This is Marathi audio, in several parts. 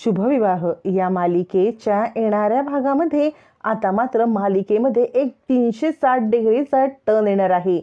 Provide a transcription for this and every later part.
शुभविवाह या मालिकेच्या येणाऱ्या भागामध्ये आता मात्र मालिकेमध्ये एक 360 डिग्रीचा टर्न येणार आहे।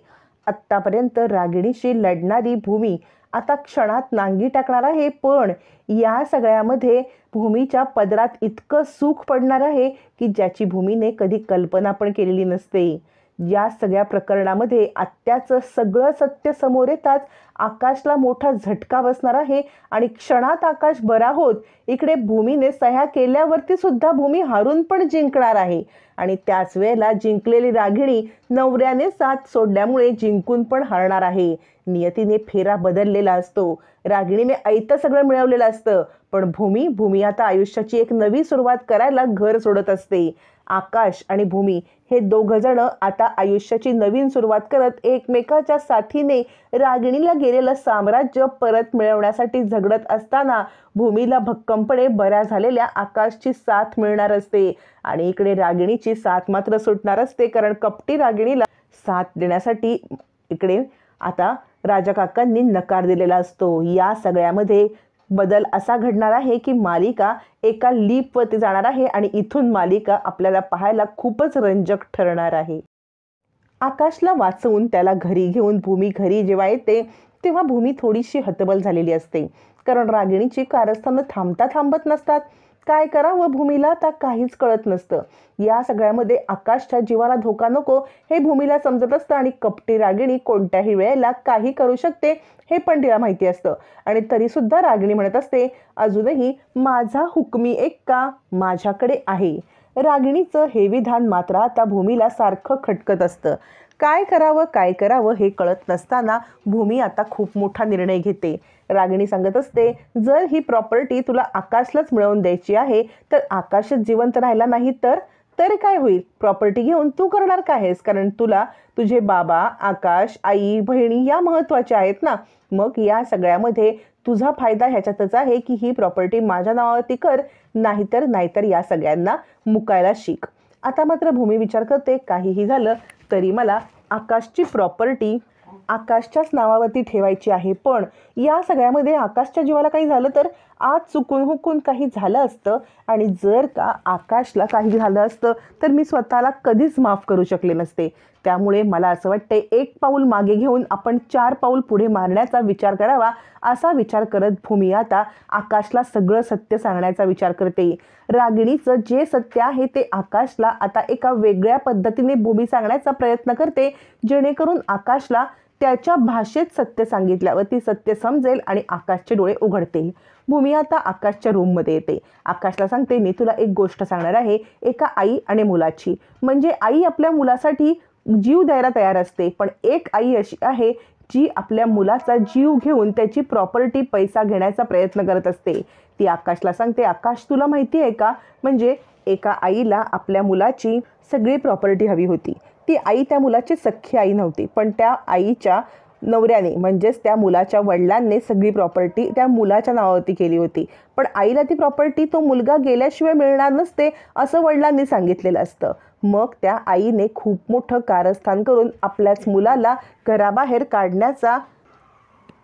आत्तापर्यंत रागिणीशी लढणारी भूमी आता क्षणात नांगी टाकणार आहे, पण या सगळ्यामध्ये भूमीच्या पदरात इतकं सुख पडणार आहे की ज्याची भूमीने कधी कल्पना पण केलेली नसते। या सगळ्या प्रकरणामध्ये आत्याचं सगळं सत्य समोर येताच आकाशला मोठा झटका बसणार आहे आणि क्षणात आकाश बरा होत इकडे भूमीने सह्या केल्यावरती सुद्धा भूमी हारून पण जिंकणार आहे आणि त्याच वेळेला जिंकलेली रागिणी नवऱ्याने साथ सोडल्यामुळे जिंकून पण हारणार आहे। नियतीने फेरा बदललेला असतो, रागिणीने ऐतं सगळं मिळवलेलं असतं, पण भूमी आता आयुष्याची एक नवी सुरुवात करायला घर सोडत असते। आकाश आणि भूमी हे दोघ जण आता आयुष्याची नवीन सुरुवात करत एकमेकाच्या साथीने रागिणीला गेलेलं साम्राज्य परत मिळवण्यासाठी झगडत असताना भूमीला भक्कमपणे बऱ्या झालेल्या आकाशची साथ मिळणार असते आणि इकडे रागिणीची साथ मात्र सुटणार असते, कारण कपटी रागिणीला साथ देण्यासाठी इकडे आता राजा काकांनी नकार दिलेला असतो। या सगळ्यामध्ये बदल असा घडणार आहे की मालिका एका लीपवरती जाणार आहे आणि इथून मालिका आपल्याला पाहायला खूपच रंजक ठरणार आहे। आकाशला वाचवून त्याला घरी घेऊन भूमी घरी जेव्हा येते तेव्हा भूमी थोडीशी हतबल झालेली असते, कारण रागिणीची कारस्थानं थांबत नसतात। काय करावं भूमीला आता काहीच कळत नसतं। या सगळ्यामध्ये आकाशच्या जीवाला धोका नको हे भूमीला समजत असतं आणि कपटी रागिणी कोणत्याही वेळेला काही करू शकते हे पण तिला माहिती असतं आणि तरी सुद्धा रागिणी म्हणत असते, अजूनही माझा हुकमी एक्का माझ्याकडे आहे। रागिणीचं हे विधान मात्र आता भूमीला सारखं खटकत असतं। काय करावं हे कळत नसताना भूमी आता खूप मोठा निर्णय घेते। रागिणी सांगत असते, जर ही प्रॉपर्टी तुला आकाशलाच मिळवून द्यायची आहे तर आकाशच जिवंत राहिला नाही तर काय होईल? प्रॉपर्टी घेऊन तू करणार काय आहेस? कारण तुला तुझे बाबा, आकाश, आई, बहिणी या महत्त्वाच्या आहेत ना। मग या सगळ्यामध्ये तुझा फायदा ह्याच्यातच आहे की ही प्रॉपर्टी माझ्या नावावरती कर, नाहीतर या सगळ्यांना मुकायला शिक। आता मात्र भूमी विचार करते, काहीही झालं तरी मला आकाशची प्रॉपर्टी आकाशच्याच नावावरती ठेवायची आहे, पण या सगळ्यामध्ये आकाशच्या जीवाला काही झालं तर आज चुकून हुकून काही झालं असतं आणि जर का आकाशला काही झालं असतं तर मी स्वतःला कधीच माफ करू शकले नसते। त्यामुळे मला असं वाटतंय एक पाऊल मागे घेऊन आपण 4 पाऊल पुढे मारण्याचा विचार करावा। असा विचार करत भूमी आता आकाशला सगळं सत्य सांगण्याचा विचार करते। रागिणीचं जे सत्य आहे ते आकाशला आता एका वेगळ्या पद्धतीने भूमी सांगण्याचा प्रयत्न करते, जेणेकरून आकाशला त्याच्या भाषेत सत्य सांगितल्यावर ती सत्य समजेल आणि आकाशचे डोळे उघडतील। भूमी आता आकाशच्या रूममध्ये येते, आकाशला सांगते, मी तुला एक गोष्ट सांगणार आहे एका आई आणि मुलाची। म्हणजे आई आपल्या मुलासाठी जीव द्यायला तयार असते, पण एक आई अशी आहे जी आपल्या मुलाचा जीव घेऊन त्याची प्रॉपर्टी पैसा घेण्याचा प्रयत्न करत असते। ती आकाशला सांगते, आकाश तुला माहिती आहे का, म्हणजे एका आईला आपल्या मुलाची सगळी प्रॉपर्टी हवी होती। ती आई त्या मुलाची सख्खी आई नव्हती, पण त्या आईच्या नवऱ्याने म्हणजेच त्या मुलाच्या वडिलांनी सगळी प्रॉपर्टी त्या मुलाच्या नावावरती केली होती, पण आईला ती प्रॉपर्टी तो मुलगा गेल्याशिवाय मिळणार नसते असं वडिलांनी सांगितलेलं असतं। मग त्या आईने खूप मोठं कारस्थान करून आपल्याच मुलाला घराबाहेर काढण्याचा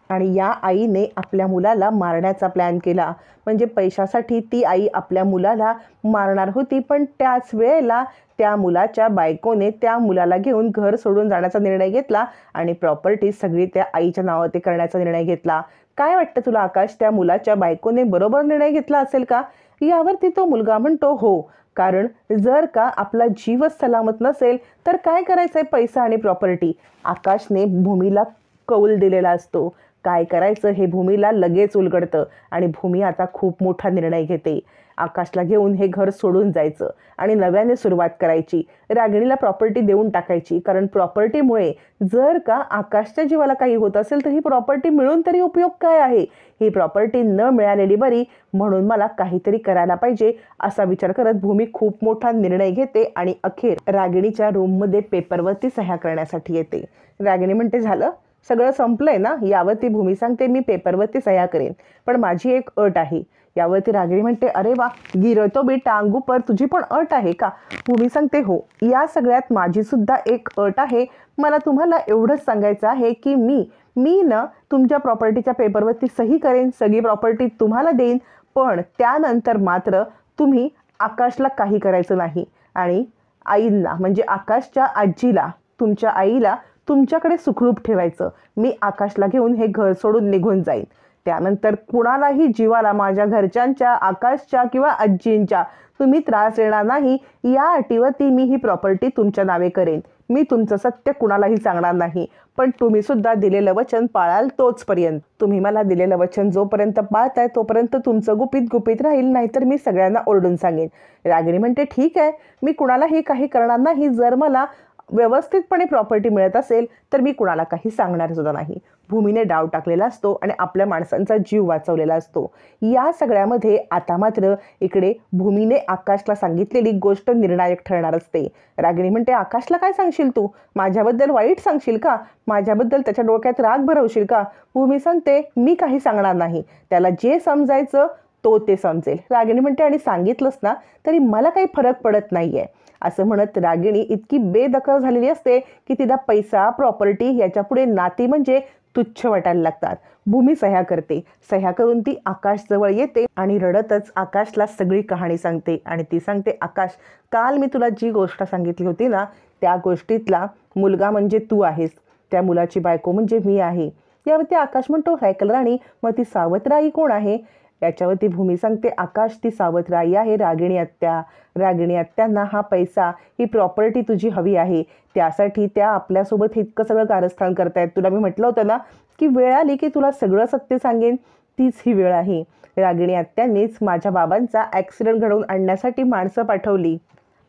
आणि या आईने आपल्या मुलाला मारण्याचा प्लॅन केला। म्हणजे पैशासाठी ती आई आपल्या मुलाला मारणार होती, पण त्याच वेळेला त्या मुलाच्या बायकोने त्या मुलाला घेऊन घर सोडून जाण्याचा निर्णय घेतला आणि प्रॉपर्टी सगळी त्या आईच्या नावावरती करण्याचा निर्णय घेतला। काय वाटतं तुला आकाश, त्या मुलाच्या बायकोने बरोबर निर्णय घेतला असेल का? यावरती तो मुलगा म्हणतो, हो, कारण जर का आपला जीवच सलामत नसेल तर काय करायचंय पैसा आणि प्रॉपर्टी? आकाशने भूमीला कौल दिलेला असतो, काय करायचं हे भूमीला लगेच उलगडतं आणि भूमी आता खूप मोठा निर्णय घेते। आकाशला घेऊन हे घर सोडून जायचं आणि नव्याने सुरुवात करायची। रागिणीला प्रॉपर्टी देऊन टाकायची, कारण प्रॉपर्टीमुळे जर का आकाशच्या जीवाला काही होत असेल तर ही प्रॉपर्टी मिळून तरी उपयोग काय आहे? ही प्रॉपर्टी न मिळालेली बरी, म्हणून मला काहीतरी करायला पाहिजे असा विचार करत भूमी खूप मोठा निर्णय घेते आणि अखेर रागिणीच्या रूममध्ये पेपरवरती सह्या करण्यासाठी येते। रागिणी म्हणते, झालं सगळं संपलंय ना? यावरती भूमी सांगते, मी पेपरवरती सह्या करेन, पण माझी एक अट आहे। यावरती रागिणी म्हणते, अरे वा, गिरतो बी टांगू पर, तुझी पण अट आहे का? भूमी सांगते, हो, या सगळ्यात माझी सुद्धा एक अट आहे। मला तुम्हाला एवढंच सांगायचं आहे की मी ना तुमच्या प्रॉपर्टीच्या पेपरवरती सही करेन, सगळी प्रॉपर्टी तुम्हाला देईन, पण त्यानंतर मात्र तुम्ही आकाशला काही करायचं नाही आणि आईंना म्हणजे आकाशच्या आजीला, तुमच्या आईला तुमच्याकडे सुखरूप ठेवायचं. मी आकाशला घेऊन हे घर सोडून निघून जाईन. त्यानंतर कुणालाही जीवाला, माझ्या घरच्यांच्या, आकाशच्या किंवा आजींच्या तुम्ही त्रास देणार नाही, या अटीवरती मी ही प्रॉपर्टी तुमच्या नावे करेन. मी तुमचं सत्य कुणालाही सांगणार नाही, पण तुम्ही सुद्धा दिलेलं वचन पाळाल तोचपर्यंत. तुम्ही मला दिलेलं वचन जोपर्यंत पाळताय तोपर्यंत तुमचं गुपित गुपित राहील, नाहीतर मी सगळ्यांना ओरडून सांगेन. रागिणी म्हणते, ठीक आहे, मी कुणालाही काही करणार नाही. जर मला व्यवस्थितपणे प्रॉपर्टी मिळत असेल तर मी कुणाला काही सांगणार सुद्धा नाही. भूमीने डाव टाकलेला असतो आणि आपल्या माणसांचा जीव वाचवलेला असतो. या सगळ्यामध्ये आता मात्र इकडे भूमीने आकाशला सांगितलेली गोष्ट निर्णायक ठरणार असते. रागिणी म्हणते, आकाशला काय सांगशील तू? माझ्याबद्दल वाईट सांगशील का? माझ्याबद्दल त्याच्या डोक्यात राग भरवशील का? भूमी सांगते, मी काही सांगणार नाही. त्याला जे समजायचं तो ते समजेल. रागिणी म्हणते, आणि सांगितलंस ना तरी मला काही फरक पडत नाहीये. असं म्हणत रागिणी इतकी बेदखल झालेली असते की तिला पैसा, प्रॉपर्टी याच्या पुढे नाती म्हणजे तुच्छ वाटायला लागतात. भूमी सह्या करते. सह्या करून ती आकाश जवळ येते आणि रडतच आकाशला सगळी कहाणी सांगते. आणि ती सांगते, आकाश, काल मी तुला जी गोष्ट सांगितली होती ना, त्या गोष्टीतला मुलगा म्हणजे तू आहेस, त्या मुलाची बायको म्हणजे मी आहे. यावरती आकाश म्हणतो, सायकल राणी, मग ती सावत्राई कोण आहे? याच्यावरती भूमी सांगते, आकाश, ती सावत्राई आहे रागिणी आत्या. रागिणी आत्यांना हा पैसा, ही प्रॉपर्टी तुझी हवी आहे, त्यासाठी त्या आपल्यासोबत इतकं सगळं कारस्थान करतायत. तुला मी म्हटलं होतं ना की वेळ आली की तुला सगळं सत्य सांगेन, तीच ही वेळ आहे. रागिणी आत्यांनीच माझ्या बाबांचा ॲक्सिडेंट घडवून आणण्यासाठी माणसं पाठवली,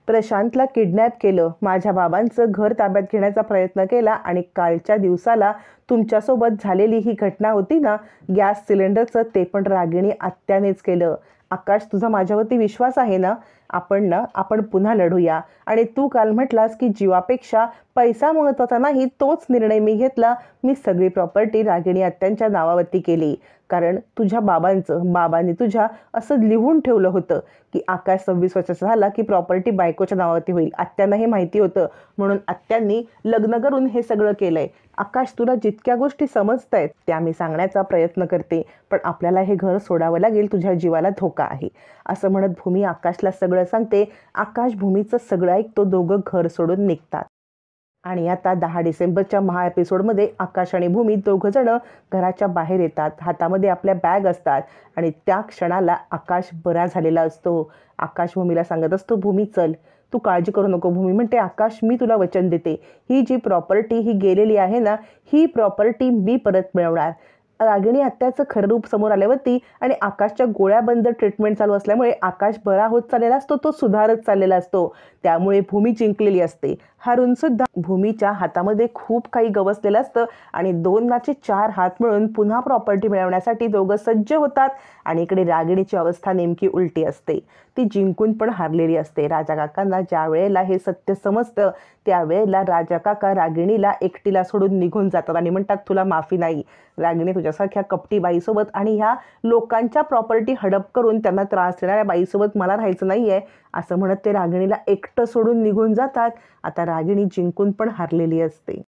प्रशांतला किडनॅप केलं, माझ्या बाबांचं घर ताब्यात घेण्याचा प्रयत्न केला आणि कालच्या दिवसाला तुमच्यासोबत झालेली ही घटना होती ना गॅस सिलेंडरचं, ते पण रागिणी आत्यानेच केलं. आकाश, तुझा माझ्यावरती विश्वास आहे ना? आपण पुन्हा लढूया. आणि तू काल म्हटलास की जीवापेक्षा पैसा महत्त्वाचा नाही, तोच निर्णय मी घेतला. मी सगळी प्रॉपर्टी रागिणी आत्यांच्या नावावरती केली, कारण तुझ्या बाबांनी तुझ्या असं लिहून ठेवलं होतं की आकाश 26 वर्षाचा झाला की प्रॉपर्टी बायकोच्या नावावरती होईल. आत्यांना हे माहिती होतं, म्हणून आत्यांनी लग्न करून हे सगळं केलंय. आकाश, तुला जितक्या गोष्टी समजतायत त्या मी सांगण्याचा प्रयत्न करते, पण आपल्याला हे घर सोडावं लागेल, तुझ्या जीवाला धोका आहे. असं म्हणत भूमी आकाशला सगळं सांगते. आकाश भूमीचं सगळं ऐकतो. दोघं घर सोडून निघतात. आणि आता 10 डिसेंबरच्या महा एपिसोडमध्ये आकाश आणि भूमी दोघं जण घराच्या बाहेर येतात. हातामध्ये आपल्या बॅग असतात आणि त्या क्षणाला आकाश बरा झालेला असतो. आकाश भूमीला सांगत असतो, भूमी चल, तू काळजी करू नको. भूमी म्हणते, आकाश, मी तुला वचन देते, ही जी प्रॉपर्टी ही गेलेली आहे ना, ही प्रॉपर्टी मी परत मिळवणार. रागिणी आत्याचं खरं रूप समोर आल्यावरती आणि आकाशच्या गोळ्याबंद ट्रीटमेंट चालू असल्यामुळे आकाश बरा होत चाललेला असतो, तो सुधारत चाललेला असतो. त्यामुळे भूमी जिंकलेली असते. हारून सुद्धा भूमीच्या हातामध्ये खूप काही गवसलेलं असतं आणि 2 4 हात मिळून पुन्हा प्रॉपर्टी मिळवण्यासाठी दोघं सज्ज होतात. आणि इकडे रागिणीची अवस्था नेमकी उलटी असते. ती जिंकून पण हारलेली असते. राजा काकांना ज्या वेळेला हे सत्य समजतं त्यावेळेला राजा काका रागिणीला एकटीला सोडून निघून जातात आणि म्हणतात, तुला माफी नाही. रागिणी, तुझ्यासारख्या कपटी बाईसोबत आणि ह्या लोकांच्या प्रॉपर्टी हडप करून त्यांना त्रास देणाऱ्या बाईसोबत मला राहायचं नाही आहे, असं म्हणत ते रागिणीला एकटं सोडून निघून जातात. आता रागिणी जिंकून पण हारलेली असते.